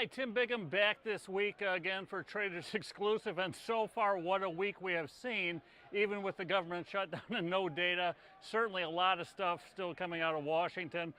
Hi, Tim Biggam back this week again for Traders Exclusive, and so far what a week we have seen, even with the government shutdown and no data. Certainly a lot of stuff still coming out of Washington.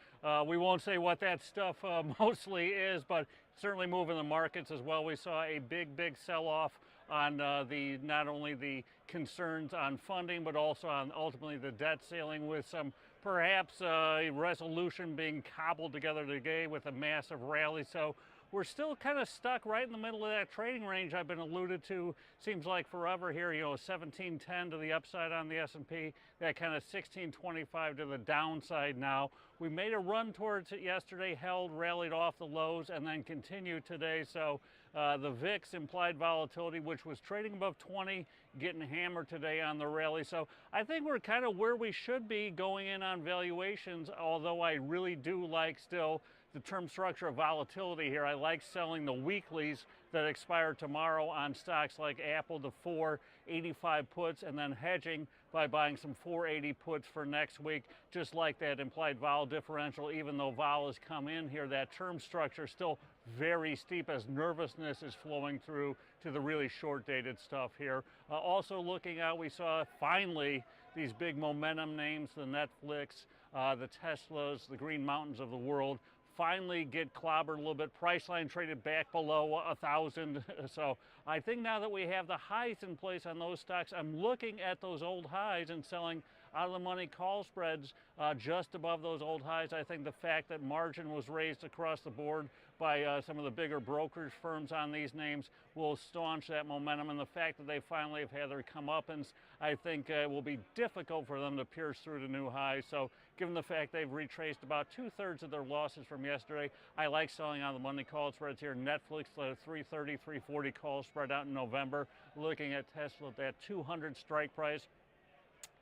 We won't say what that stuff mostly is, but certainly moving the markets as well. We saw a big sell-off on not only the concerns on funding, but also on ultimately the debt ceiling, with some perhaps a resolution being cobbled together today with a massive rally. So we're still kind of stuck right in the middle of that trading range I've been alluded to, seems like forever here, 1710 to the upside on the S&P, that kind of 1625 to the downside now. We made a run towards it yesterday, held, rallied off the lows, and then continued today. So the VIX implied volatility, which was trading above 20, getting hammered today on the rally. So I think we're kind of where we should be going in on valuations, although I really do like still the term structure of volatility here. I like selling the weeklies that expire tomorrow on stocks like Apple, the 485 puts, and then hedging by buying some 480 puts for next week. Just like that implied vol differential, even though vol has come in here, that term structure is still very steep as nervousness is flowing through to the really short dated stuff here. Also looking out, we saw finally these big momentum names, the Netflix, the Teslas, the Green Mountains of the world, finally get clobbered a little bit. Priceline traded back below 1,000. So I think now that we have the highs in place on those stocks, I'm looking at those old highs and selling out of the money call spreads just above those old highs. I think the fact that margin was raised across the board by some of the bigger brokerage firms on these names will staunch that momentum, and the fact that they finally have had their comeuppance, I think it will be difficult for them to pierce through to new highs. So given the fact they've retraced about 2/3 of their losses from yesterday, I like selling on the money call spreads here. Netflix, the 330, 340 call spread out in November. Looking at Tesla at that 200 strike price,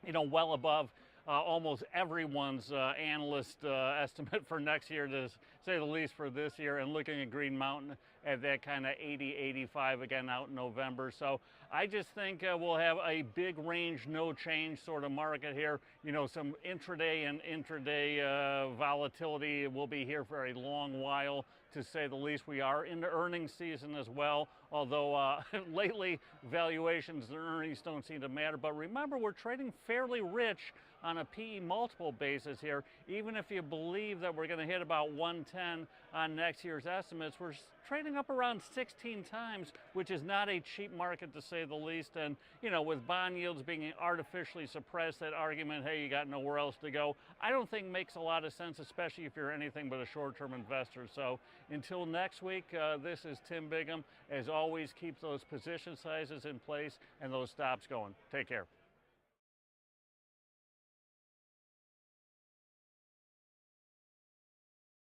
well above almost everyone's analyst estimate for next year, to say the least, for this year. And looking at Green Mountain at that kind of 80, 85 again out in November. So I just think we'll have a big range, no change sort of market here. Some intraday and intraday volatility will be here for a long while, to say the least. We are into earnings season as well, although lately valuations and earnings don't seem to matter. But remember, we're trading fairly rich on a PE multiple basis here. Even if you believe that we're going to hit about 110 on next year's estimates, we're trading up around 16 times, which is not a cheap market, to say the least. And with bond yields being artificially suppressed, that argument, hey, you got nowhere else to go, I don't think makes a lot of sense, especially if you're anything but a short-term investor. So until next week, this is Tim Biggam. As always, keep those position sizes in place and those stops going. Take care.